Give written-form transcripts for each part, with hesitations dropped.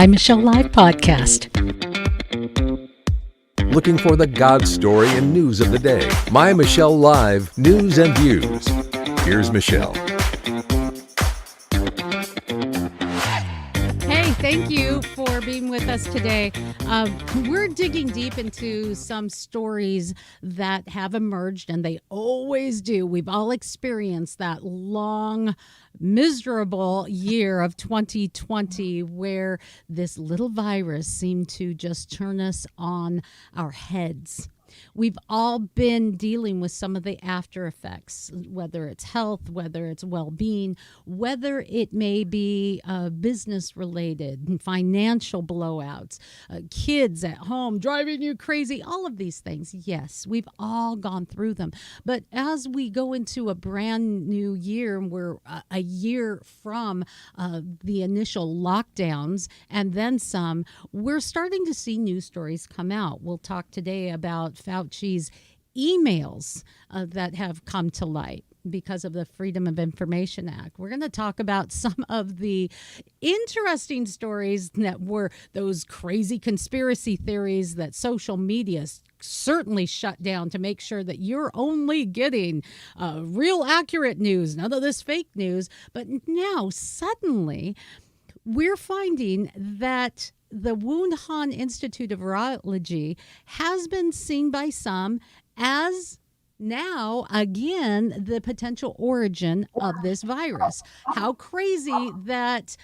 MyMichelleLive podcast. Looking for the God story and news of the day. My Michelle Live News and Views. Here's Michelle. Hey, thank you for being with us today. We're digging deep into some stories that have emerged, and they always do. We've all experienced that long, miserable year of 2020 where this little virus seemed to just turn us on our heads. We've all been dealing with some of the after effects, whether it's health, whether it's well-being, whether it may be business related, financial blowouts, kids at home driving you crazy, all of these things. Yes, we've all gone through them. But as we go into a brand new year, and we're a year from the initial lockdowns and then some, we're starting to see news stories come out. We'll talk today about Fauci's emails that have come to light because of the Freedom of Information Act. We're going to talk about some of the interesting stories that were those crazy conspiracy theories that social media certainly shut down to make sure that you're only getting real accurate news, none of this fake news. But now suddenly we're finding that the Wuhan Institute of Virology has been seen by some as now, again, the potential origin of this virus. How crazy that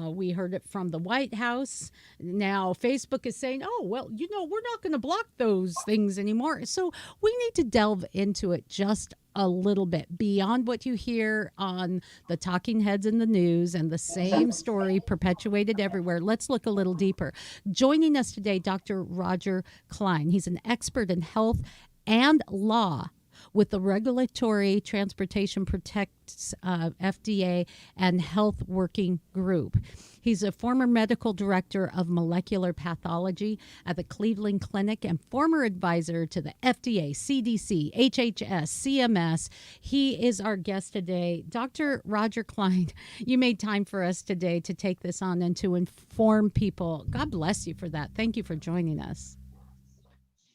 we heard it from the White House. Now Facebook is saying, oh, well, we're not going to block those things anymore. So we need to delve into it just a little bit beyond what you hear on the talking heads in the news and the same story perpetuated everywhere. Let's look a little deeper. Joining us today, Dr. Roger Klein. He's an expert in health and law with the Regulatory Transportation Protects FDA and Health Working Group. He's a former medical director of molecular pathology at the Cleveland Clinic and former advisor to the FDA, CDC, HHS, CMS. He is our guest today. Dr. Roger Klein, you made time for us today to take this on and to inform people. God bless you for that. Thank you for joining us.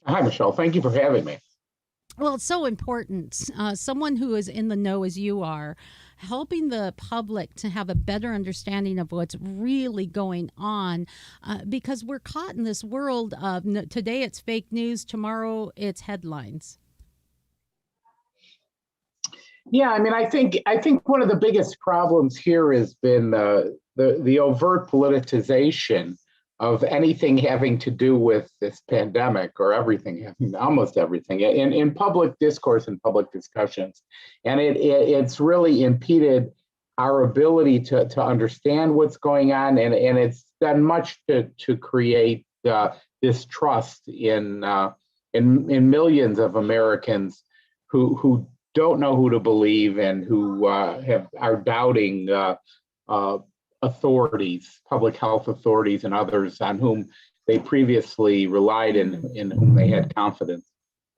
Hi, Michelle. Thank you for having me. Well, it's so important. Someone who is in the know as you are, helping the public to have a better understanding of what's really going on, because we're caught in this world of today it's fake news, tomorrow it's headlines. Yeah, I mean, I think one of the biggest problems here has been the overt politicization of anything having to do with this pandemic, or everything, almost everything, in public discourse and public discussions. And it's really impeded our ability to understand what's going on, and it's done much to create distrust in millions of Americans who don't know who to believe and who are doubting authorities, public health authorities, and others on whom they previously relied and in whom they had confidence.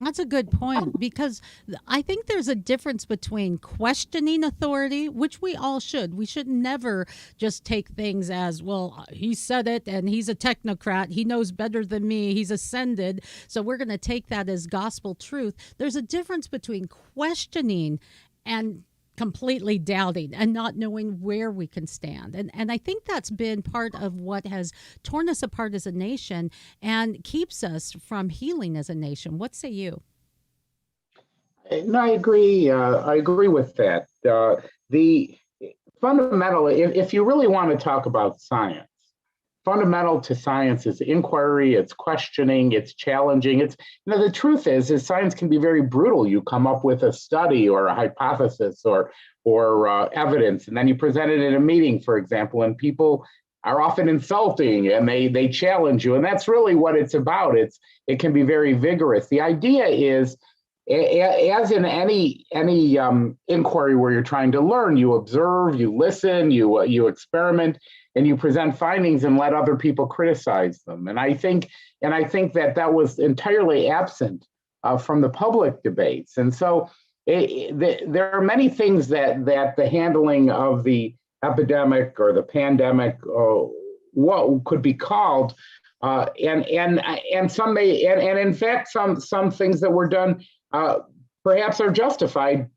That's a good point, because I think there's a difference between questioning authority, which we all should. We should never just take things as, well, he said it and he's a technocrat. He knows better than me. He's ascended. So we're going to take that as gospel truth. There's a difference between questioning and completely doubting and not knowing where we can stand. And I think that's been part of what has torn us apart as a nation and keeps us from healing as a nation. What say you? No, I agree. I agree with that. The fundamental, if you really want to talk about science, fundamental to science is inquiry, it's questioning, it's challenging. It's, the truth is science can be very brutal. You come up with a study or a hypothesis or evidence, and then you present it in a meeting, for example, and people are often insulting and they challenge you. And that's really what it's about. It can be very vigorous. The idea is, as in any inquiry where you're trying to learn, you observe, you listen, you experiment, and you present findings and let other people criticize them. And I think that was entirely absent from the public debates. And so there are many things that the handling of the epidemic or the pandemic what could be called, and some may, and in fact, some things that were done perhaps are justified,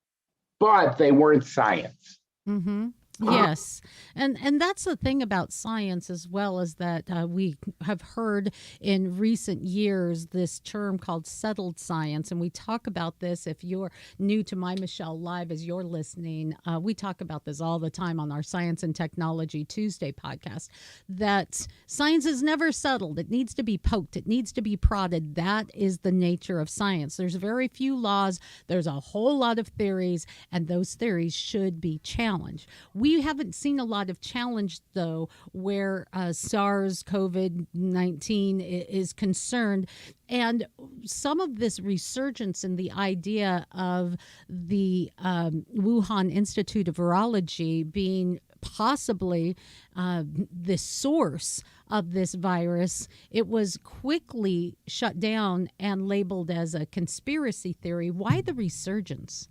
but they weren't science. Mm-hmm. Yes, and that's the thing about science as well, is that we have heard in recent years this term called settled science, and we talk about this. If you're new to My Michelle Live as you're listening, we talk about this all the time on our Science and Technology Tuesday podcast, that science is never settled. It needs to be poked. It needs to be prodded. That is the nature of science. There's very few laws. There's a whole lot of theories, and those theories should be challenged. We haven't seen a lot of challenge, though, where SARS-CoV-19 is concerned. And some of this resurgence in the idea of the Wuhan Institute of Virology being possibly the source of this virus, it was quickly shut down and labeled as a conspiracy theory. Why the resurgence?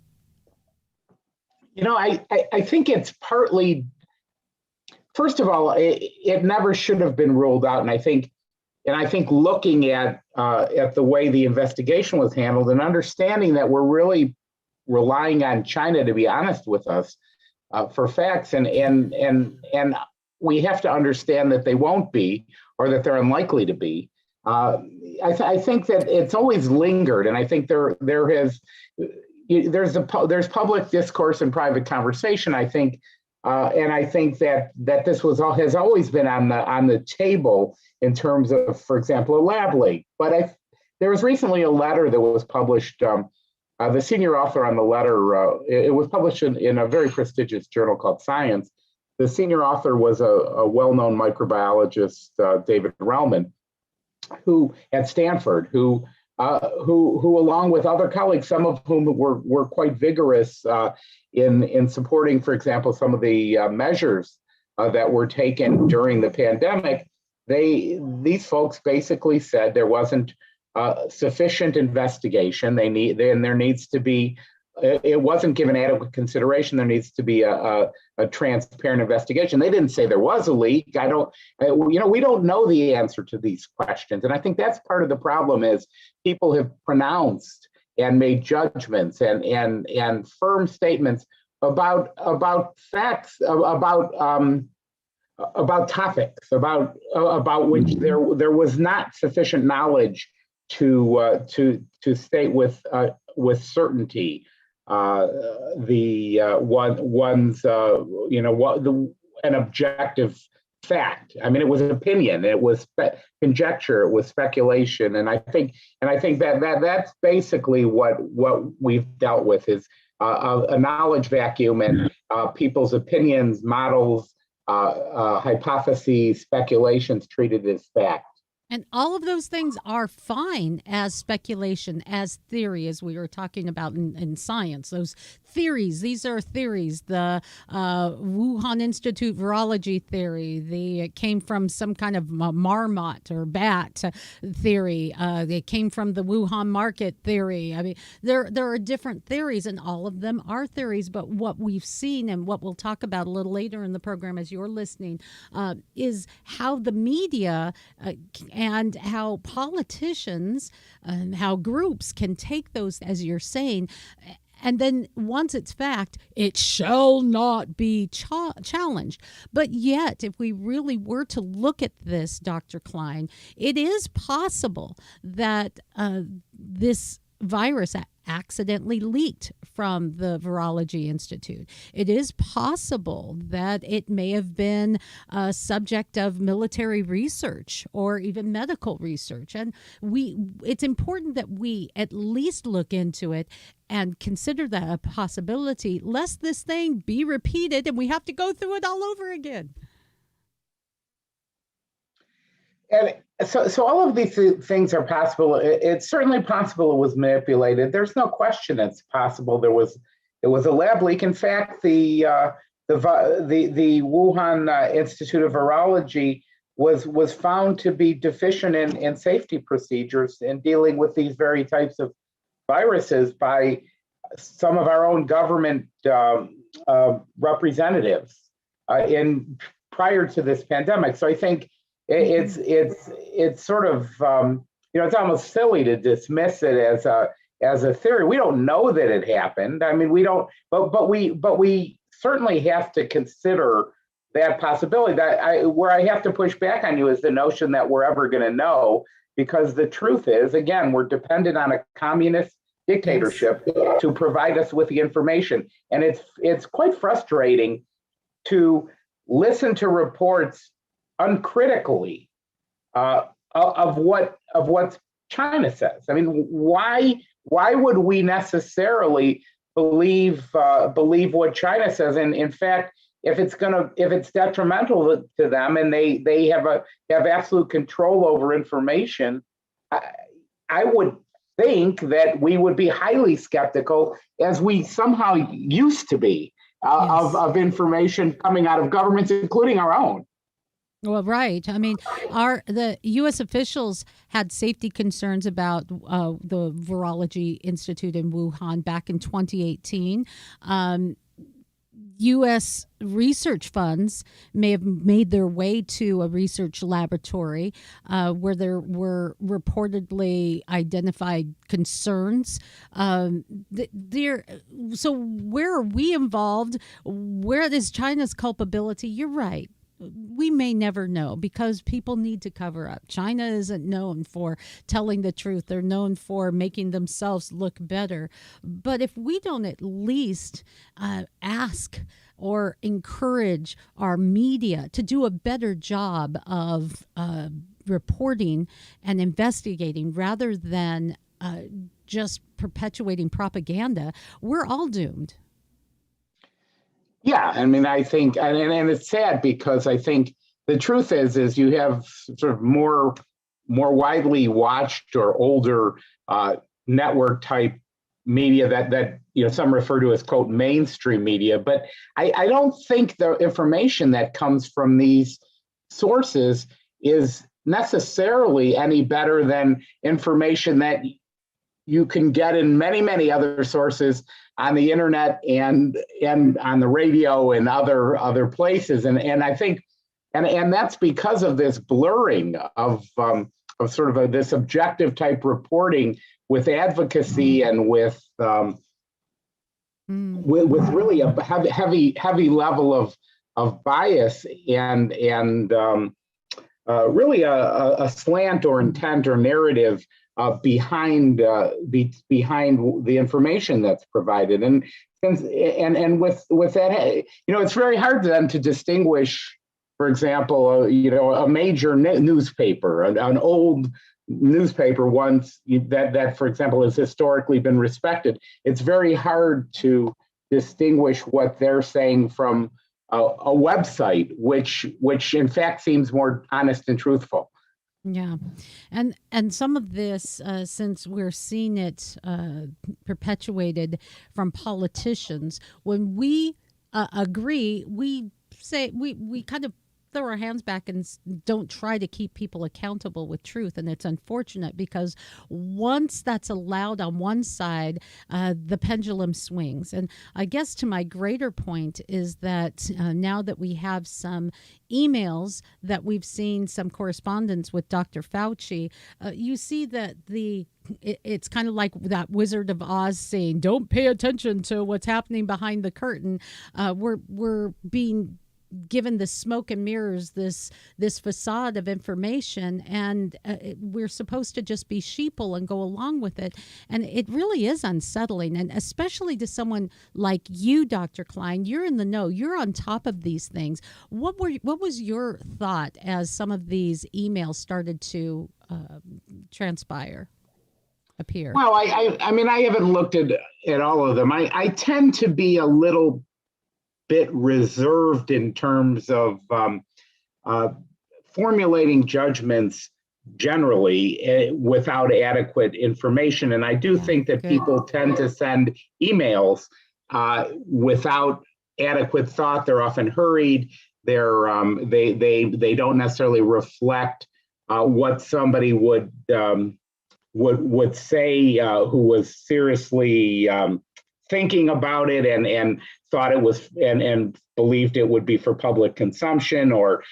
I think it's partly, first of all, it never should have been ruled out. And I think looking at the way the investigation was handled and understanding that we're really relying on China, to be honest with us, for facts, and we have to understand that they won't be, or that they're unlikely to be. I think that it's always lingered, and I think there's public discourse and private conversation, I think, and I think that this has always been on the table in terms of, for example, a lab leak. But there was recently a letter that was published. The senior author on the letter, it was published in a very prestigious journal called Science. The senior author was a well-known microbiologist, David Relman, who at Stanford, who along with other colleagues, some of whom were quite vigorous in supporting, for example, some of the measures that were taken during the pandemic, these folks basically said there wasn't sufficient investigation. There needs to be. It wasn't given adequate consideration. There needs to be a transparent investigation. They didn't say there was a leak. We don't know the answer to these questions. And I think that's part of the problem, is people have pronounced and made judgments and firm statements about facts, about topics, about which there was not sufficient knowledge to state with certainty an objective fact. I mean, it was an opinion, it was conjecture, it was speculation, and I think that's basically what we've dealt with, is a knowledge vacuum, and people's opinions, models, hypotheses, speculations treated as fact. And all of those things are fine as speculation, as theory, as we were talking about in science. Those theories, these are theories. The Wuhan Institute virology theory, it came from some kind of marmot or bat theory. It came from the Wuhan market theory. I mean, there are different theories, and all of them are theories. But what we've seen, and what we'll talk about a little later in the program as you're listening, is how the media and how politicians and how groups can take those, as you're saying, and then once it's fact, it shall not be challenged. But yet, if we really were to look at this, Dr. Klein, it is possible that this virus accidentally leaked from the Virology Institute. It is possible that it may have been a subject of military research or even medical research. And it's important that we at least look into it and consider that a possibility, lest this thing be repeated and we have to go through it all over again. And so all of these things are possible. It's certainly possible it was manipulated. There's no question it's possible there was a lab leak. In fact, the Wuhan Institute of Virology was found to be deficient in safety procedures in dealing with these very types of viruses by some of our own government representatives in prior to this pandemic. So I think it's sort of it's almost silly to dismiss it as a theory. We don't know that it happened. I mean, we don't, but we certainly have to consider that possibility. Where I have to push back on you is the notion that we're ever going to know, because the truth is, again, we're dependent on a communist dictatorship to provide us with the information, and it's quite frustrating to listen to reports uncritically of what China says. I mean, why would we necessarily believe what China says? And in fact, if it's detrimental to them and they have absolute control over information, I would think that we would be highly skeptical, as we somehow used to be, of information coming out of governments, including our own. Well, right. I mean, the U.S. officials had safety concerns about the Virology Institute in Wuhan back in 2018. U.S. research funds may have made their way to a research laboratory where there were reportedly identified concerns. So where are we involved? Where is China's culpability? You're right. We may never know, because people need to cover up. China isn't known for telling the truth. They're known for making themselves look better. But if we don't at least ask or encourage our media to do a better job of reporting and investigating rather than just perpetuating propaganda, we're all doomed. Yeah, I mean, I think, and it's sad, because I think the truth is you have sort of more widely watched or older network type media that some refer to as, quote, mainstream media. But I don't think the information that comes from these sources is necessarily any better than information that you can get in many other sources on the internet and on the radio and other places. And I think, and that's because of this blurring of sort of this objective type reporting with advocacy and with really a heavy level of bias and really a slant or intent or narrative behind the information that's provided. And with that, it's very hard then to distinguish, for example, a major newspaper, an old newspaper once that, for example, has historically been respected. It's very hard to distinguish what they're saying from a website, which in fact seems more honest and truthful. Yeah. And some of this, since we're seeing it perpetuated from politicians, when we agree, we say we kind of throw our hands back and don't try to keep people accountable with truth. And it's unfortunate, because once that's allowed on one side, the pendulum swings. And I guess to my greater point is that now that we have some emails that we've seen, some correspondence with Dr. Fauci, you see that it's kind of like that Wizard of Oz saying, don't pay attention to what's happening behind the curtain. We're being given the smoke and mirrors, this facade of information, and we're supposed to just be sheeple and go along with it. And it really is unsettling, and especially to someone like you, Dr. Klein. You're in the know. You're on top of these things. What was your thought as some of these emails started to appear? Well, I mean, I haven't looked at all of them. I tend to be a little bit reserved in terms of formulating judgments generally without adequate information. And I do think that people tend to send emails without adequate thought. They're often hurried. They don't necessarily reflect what somebody would say who was seriously thinking about it and thought it was and believed it would be for public consumption, or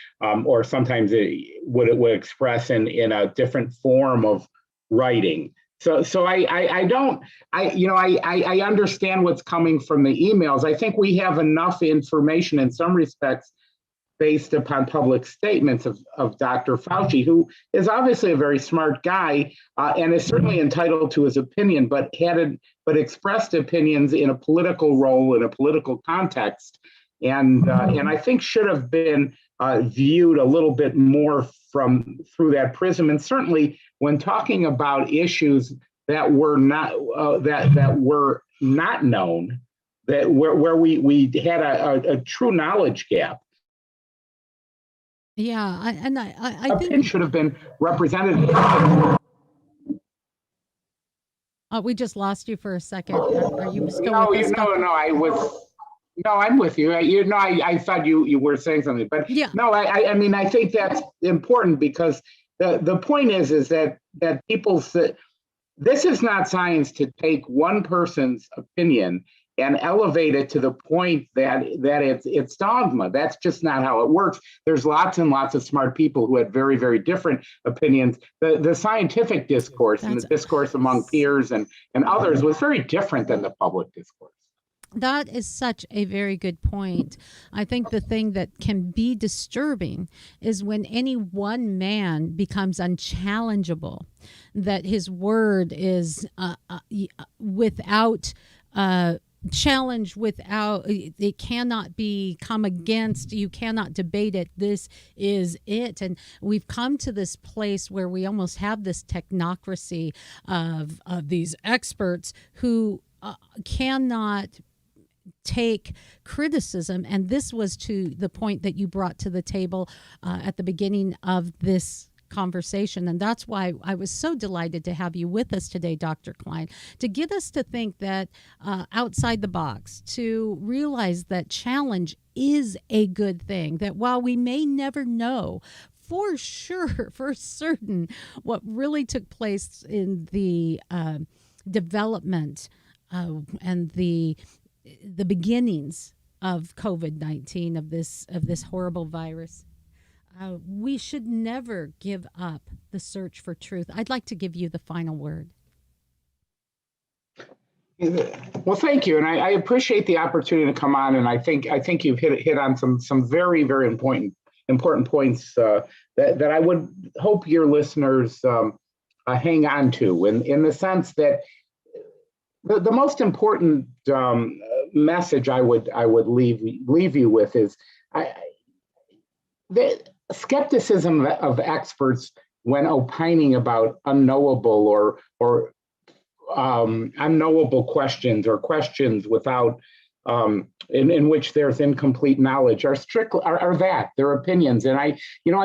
sometimes it would express in a different form of writing. So I don't I understand what's coming from the emails. I think we have enough information in some respects based upon public statements of Dr. Fauci, who is obviously a very smart guy and is certainly entitled to his opinion, but expressed opinions in a political role, in a political context, and I think should have been viewed a little bit more through that prism. And certainly when talking about issues that were not that were not known, that where we had a true knowledge gap. Yeah, I Opinion think should have been represented. we just lost you for a second. Are you still with us? No, I was. No, I'm with you. I thought you were saying something, but Yeah. no, I mean, I think that's important because the point is that people say this is not science to take one person's opinion and elevate it to the point that it's dogma. That's just not how it works. There's lots and lots of smart people who had very, very different opinions. The scientific discourse and the discourse among peers and others was very different than the public discourse. That is such a very good point. I think the thing that can be disturbing is when any one man becomes unchallengeable, that his word is without challenge, without it cannot be come against. You cannot debate it. This is it. And we've come to this place where we almost have this technocracy of these experts who cannot take criticism. And this was to the point that you brought to the table at the beginning of this conversation. And that's why I was so delighted to have you with us today, Dr. Klein, to get us to think that outside the box, to realize that challenge is a good thing, that while we may never know for sure, for certain, what really took place in the development and the beginnings of COVID-19, of this horrible virus, we should never give up the search for truth. I'd like to give you the final word. Well, thank you, and I appreciate the opportunity to come on. And I think you've hit on some very, very important points that I would hope your listeners hang on to, in the sense that the most important message I would leave you with is the skepticism of experts when opining about unknowable or unknowable questions, or questions without in which there's incomplete knowledge, are their opinions. And I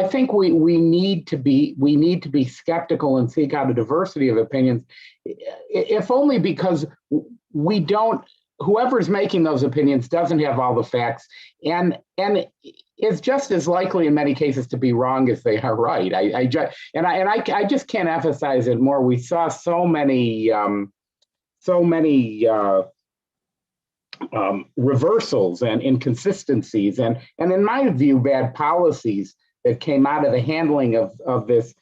think we need to be skeptical and seek out a diversity of opinions, if only because whoever's making those opinions doesn't have all the facts, and is just as likely in many cases to be wrong as they are right. I just can't emphasize it more. We saw so many reversals and inconsistencies, and in my view, bad policies that came out of the handling of this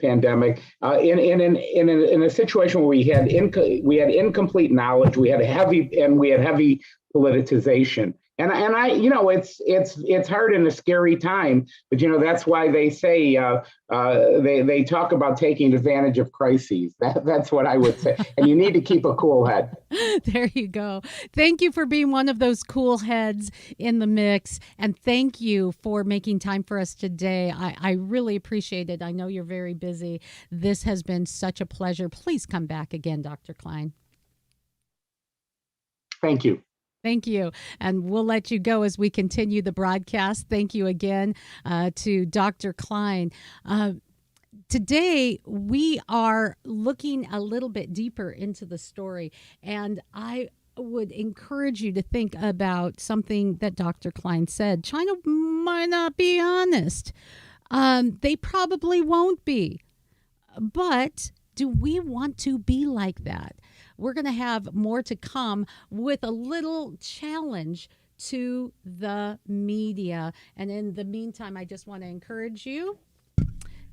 pandemic, in a situation where we had incomplete knowledge, we had heavy politicization. And it's hard in a scary time, but that's why they say they talk about taking advantage of crises. That's what I would say. And you need to keep a cool head. There you go. Thank you for being one of those cool heads in the mix, and thank you for making time for us today. I really appreciate it. I know you're very busy. This has been such a pleasure. Please come back again, Dr. Klein. Thank you. Thank you. And we'll let you go as we continue the broadcast. Thank you again to Dr. Klein. Today, we are looking a little bit deeper into the story, and I would encourage you to think about something that Dr. Klein said. China might not be honest. They probably won't be. But do we want to be like that? we're going to have more to come with a little challenge to the media. And in the meantime, I just want to encourage you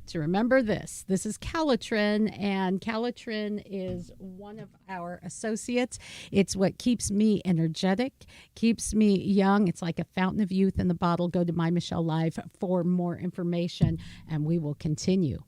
to remember this. This is Calitrin, and Calitrin is one of our associates. It's what keeps me energetic, keeps me young. It's like a fountain of youth in the bottle. Go to MyMichelleLive for more information, and we will continue.